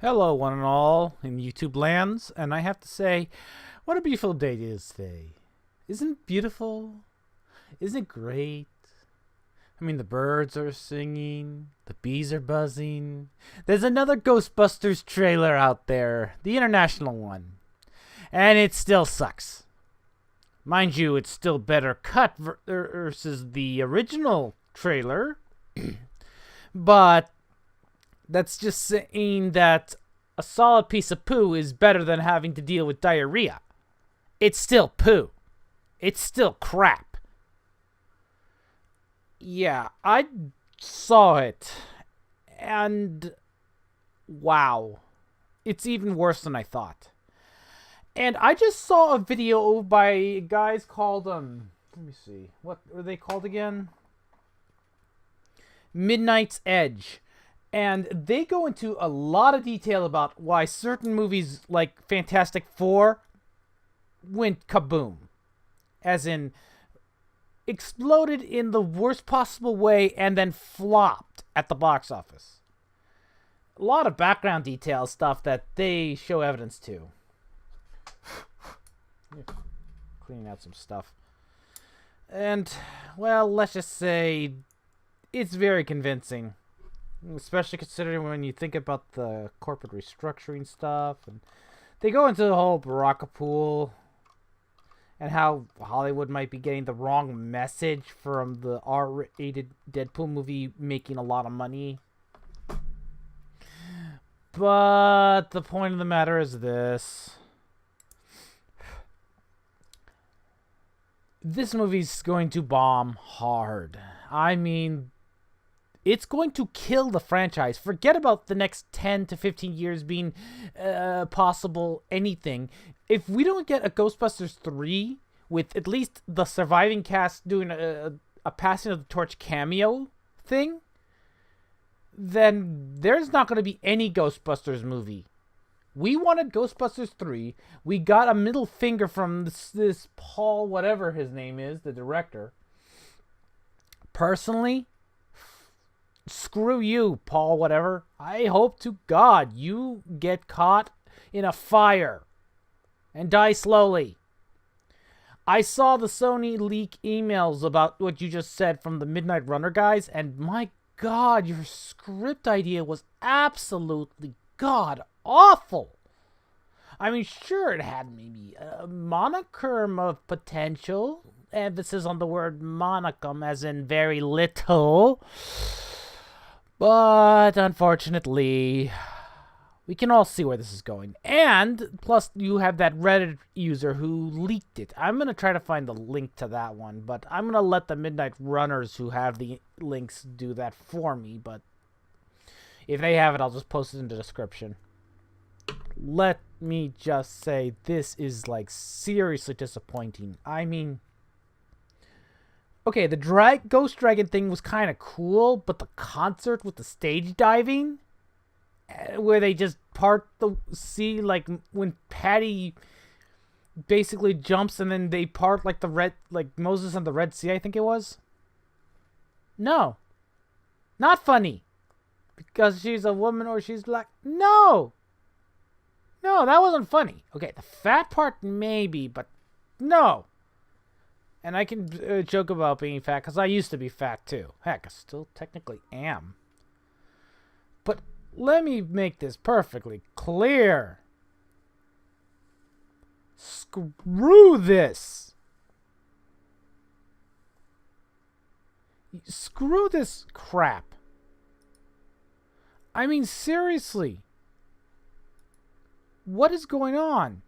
Hello, one and all in YouTube lands, and I have to say, what a beautiful day it is today. Isn't it beautiful? Isn't it great? I mean, the birds are singing, the bees are buzzing. There's another Ghostbusters trailer out there, the international one, and it still sucks. Mind you, it's still better cut versus the original trailer, but that's just saying that a solid piece of poo is better than having to deal with diarrhea. It's still poo. It's still crap. Yeah, I saw it. And wow. It's even worse than I thought. And I just saw a video by guys called let me see. What are they called again? Midnight's Edge. And they go into a lot of detail about why certain movies like Fantastic Four went kaboom. As in, exploded in the worst possible way and then flopped at the box office. A lot of background detail stuff that they show evidence to. Cleaning out some stuff. And, well, let's just say it's very convincing. Especially considering when you think about the corporate restructuring stuff. And they go into the whole Baraka pool and how Hollywood might be getting the wrong message from the R-rated Deadpool movie making a lot of money. But the point of the matter is this. This movie's going to bomb hard. I mean, it's going to kill the franchise. Forget about the next 10 to 15 years being possible anything. If we don't get a Ghostbusters 3 with at least the surviving cast doing a passing of the torch cameo thing, then there's not going to be any Ghostbusters movie. We wanted Ghostbusters 3. We got a middle finger from this Paul, whatever his name is, the director. Personally, screw you, Paul, whatever. I hope to God you get caught in a fire and die slowly. I saw the Sony leak emails about what you just said from the Midnight Runner guys, and my God, your script idea was absolutely god awful. I mean, sure, it had maybe a monicum of potential, emphasis on the word monicum as in very little. But unfortunately, we can all see where this is going. And plus, you have that Reddit user who leaked it. I'm going to try to find the link to that one, but I'm going to let the Midnight Runners who have the links do that for me. But if they have it, I'll just post it in the description. Let me just say, this is like seriously disappointing. I mean, okay, the Ghost Dragon thing was kind of cool, but the concert with the stage diving, where they just part the sea, like when Patty basically jumps and then they part like like Moses and the Red Sea, I think it was. No, not funny, because she's a woman or she's black. No, that wasn't funny. Okay, the fat part maybe, but no. And I can joke about being fat because I used to be fat too. Heck, I still technically am. But let me make this perfectly clear. Screw this. Screw this crap. I mean, seriously. What is going on?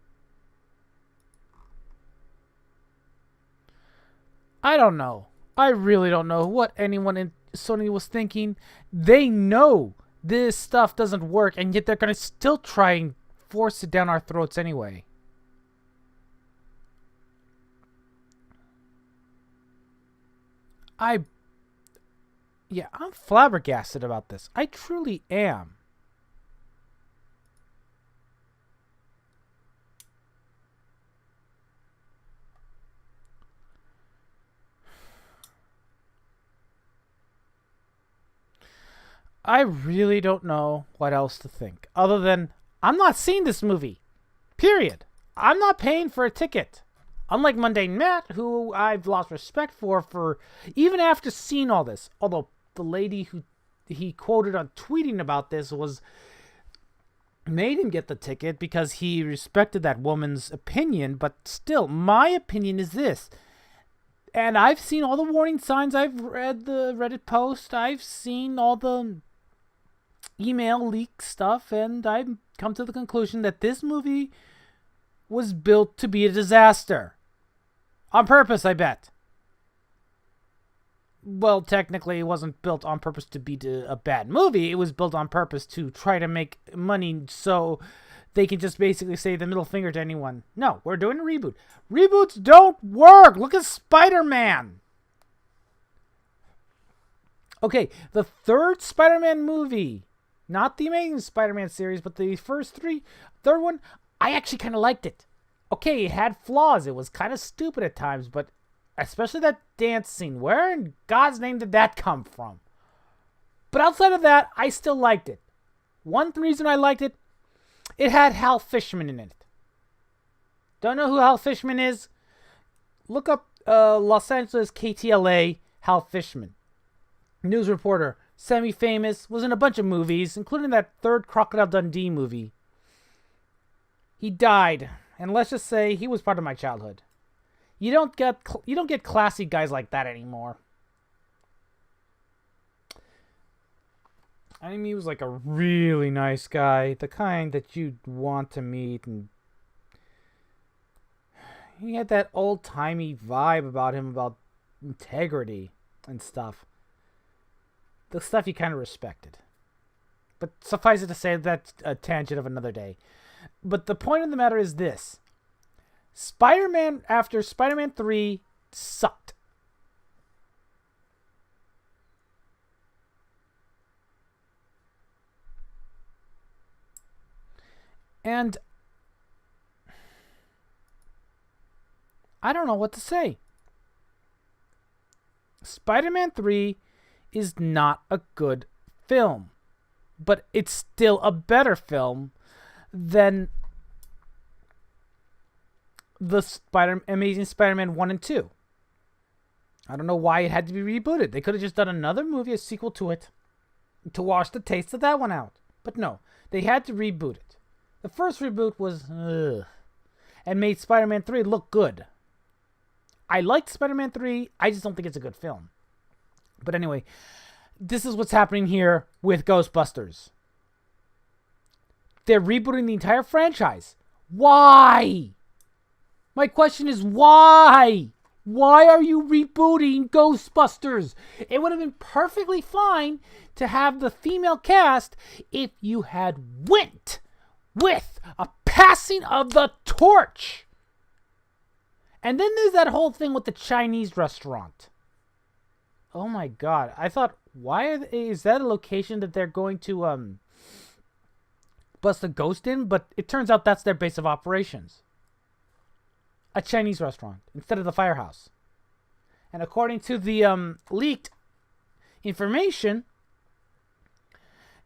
I don't know. I really don't know what anyone in Sony was thinking. They know this stuff doesn't work, and yet they're going to still try and force it down our throats anyway. I'm flabbergasted about this. I truly am. I really don't know what else to think. Other than, I'm not seeing this movie. Period. I'm not paying for a ticket. Unlike Mundane Matt, who I've lost respect for even after seeing all this. Although the lady who he quoted on tweeting about this made him get the ticket because he respected that woman's opinion. But still, my opinion is this. And I've seen all the warning signs. I've read the Reddit post. I've seen all the email leak stuff. And I've come to the conclusion that this movie was built to be a disaster. On purpose, I bet. Well, technically, it wasn't built on purpose to be a bad movie. It was built on purpose to try to make money so they can just basically say the middle finger to anyone. No, we're doing a reboot. Reboots don't work. Look at Spider-Man. Okay, the third Spider-Man movie, not the Amazing Spider-Man series, but the third one, I actually kind of liked it. Okay, it had flaws. It was kind of stupid at times, but especially that dance scene. Where in God's name did that come from? But outside of that, I still liked it. One reason I liked it, it had Hal Fishman in it. Don't know who Hal Fishman is? Look up Los Angeles KTLA Hal Fishman. News reporter, semi-famous, was in a bunch of movies, including that third Crocodile Dundee movie. He died, and let's just say he was part of my childhood. You don't get classy guys like that anymore. I mean, he was like a really nice guy, the kind that you'd want to meet, and he had that old-timey vibe about him, about integrity and stuff. The stuff you kind of respected. But suffice it to say, that's a tangent of another day. But the point of the matter is this. Spider-Man, after Spider-Man 3, sucked. And I don't know what to say. Spider-Man 3 is not a good film. But it's still a better film than the Amazing Spider-Man 1 and 2. I don't know why it had to be rebooted. They could have just done another movie, a sequel to it, to wash the taste of that one out. But no, they had to reboot it. The first reboot was and made Spider-Man 3 look good. I liked Spider-Man 3. I just don't think it's a good film. But anyway, this is what's happening here with Ghostbusters. They're rebooting the entire franchise. Why? My question is why? Why are you rebooting Ghostbusters? It would have been perfectly fine to have the female cast if you had went with a passing of the torch. And then there's that whole thing with the Chinese restaurant. Oh my God. I thought, is that a location that they're going to bust a ghost in? But it turns out that's their base of operations. A Chinese restaurant instead of the firehouse. And according to the leaked information,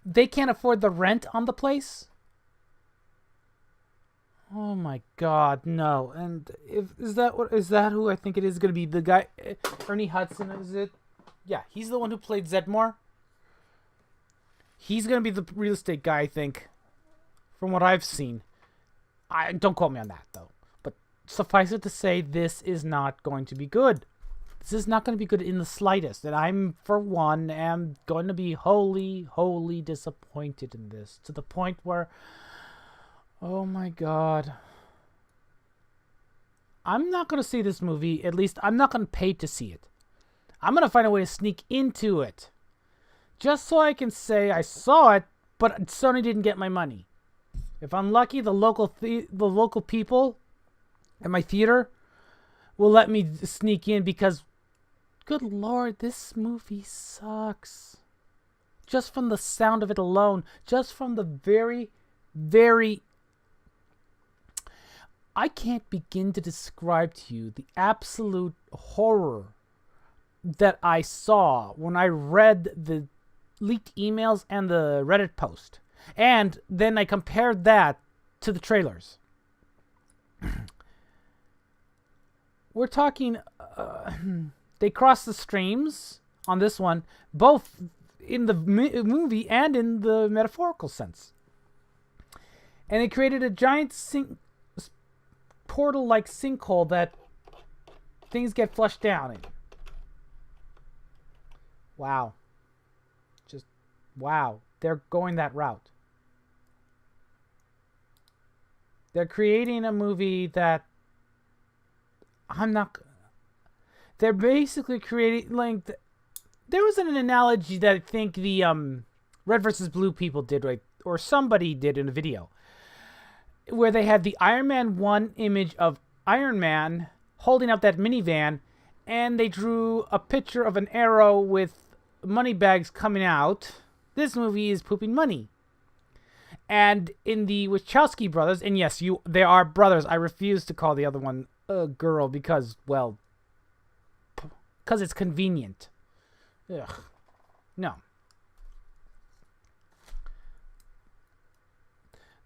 they can't afford the rent on the place. Oh my God, no! And is that who I think it is going to be? The guy, Ernie Hudson, is it? Yeah, he's the one who played Zedmore. He's going to be the real estate guy, I think, from what I've seen. Don't quote me on that though. But suffice it to say, this is not going to be good. This is not going to be good in the slightest. And I'm, for one, am going to be wholly disappointed in this, to the point where, oh my God. I'm not going to see this movie. At least I'm not going to pay to see it. I'm going to find a way to sneak into it. Just so I can say I saw it, but Sony didn't get my money. If I'm lucky, the local people at my theater will let me sneak in because, good Lord, this movie sucks. Just from the sound of it alone. Just from the very I can't begin to describe to you the absolute horror that I saw when I read the leaked emails and the Reddit post. And then I compared that to the trailers. We're talking, they cross the streams on this one, both in the movie and in the metaphorical sense. And it created a giant portal-like sinkhole that things get flushed down in. Wow. Just, wow. They're going that route. They're creating a movie that they're basically creating, like, there was an analogy that I think the Red versus Blue people did, right? Or somebody did in a video, where they had the Iron Man 1 image of Iron Man holding up that minivan, and they drew a picture of an arrow with money bags coming out. This movie is pooping money. And in the Wachowski brothers, and yes, they are brothers. I refuse to call the other one a girl because, well, because it's convenient. Ugh. No.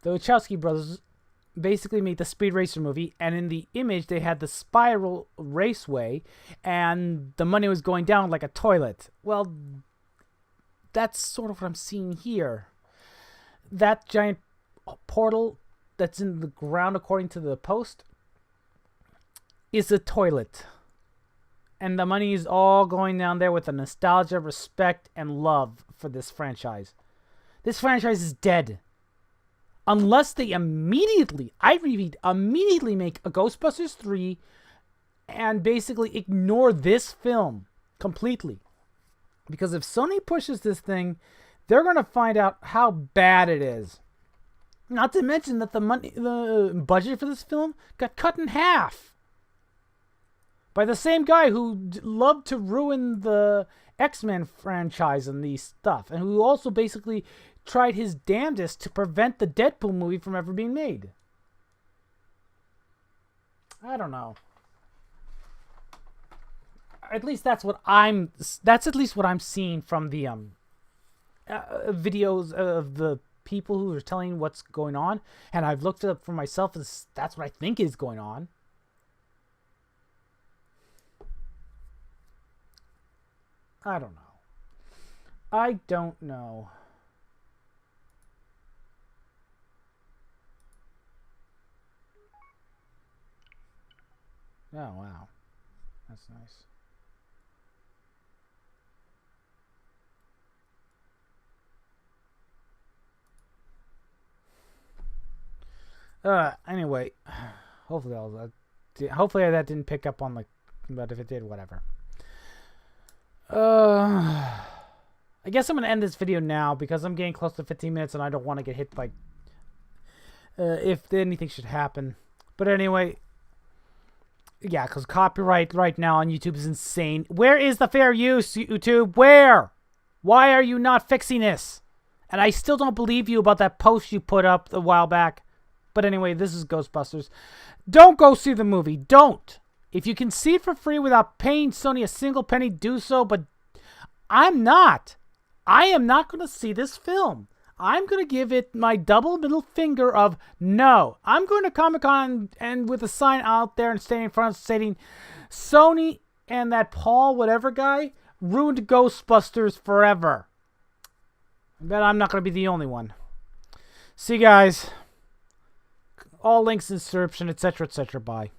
The Wachowski brothers basically made the Speed Racer movie, and in the image they had the spiral raceway, and the money was going down like a toilet. Well, that's sort of what I'm seeing here. That giant portal that's in the ground, according to the post, is a toilet. And the money is all going down there with a nostalgia, respect, and love for this franchise. This franchise is dead. Unless they immediately, I repeat, immediately make a Ghostbusters 3 and basically ignore this film completely. Because if Sony pushes this thing, they're going to find out how bad it is. Not to mention that the budget for this film got cut in half by the same guy who loved to ruin the X-Men franchise and these stuff, and who also basically tried his damnedest to prevent the Deadpool movie from ever being made. I don't know. At least that's what I'm seeing from the videos of the people who are telling what's going on, and I've looked it up for myself, and that's what I think is going on. I don't know. I don't know. Oh, wow. That's nice. Anyway, hopefully that didn't pick up on the, but if it did, whatever. I guess I'm gonna end this video now because I'm getting close to 15 minutes and I don't want to get hit by if anything should happen. But anyway, yeah, because copyright right now on YouTube is insane. Where is the fair use, YouTube? Where? Why are you not fixing this? And I still don't believe you about that post you put up a while back. But anyway, this is Ghostbusters. Don't go see the movie. Don't. If you can see it for free without paying Sony a single penny, do so. But I'm not. I am not going to see this film. I'm going to give it my double middle finger of no. I'm going to Comic-Con and with a sign out there and standing in front stating Sony and that Paul whatever guy ruined Ghostbusters forever. I bet I'm not going to be the only one. See you guys. All links in the description, etc., etc. Bye.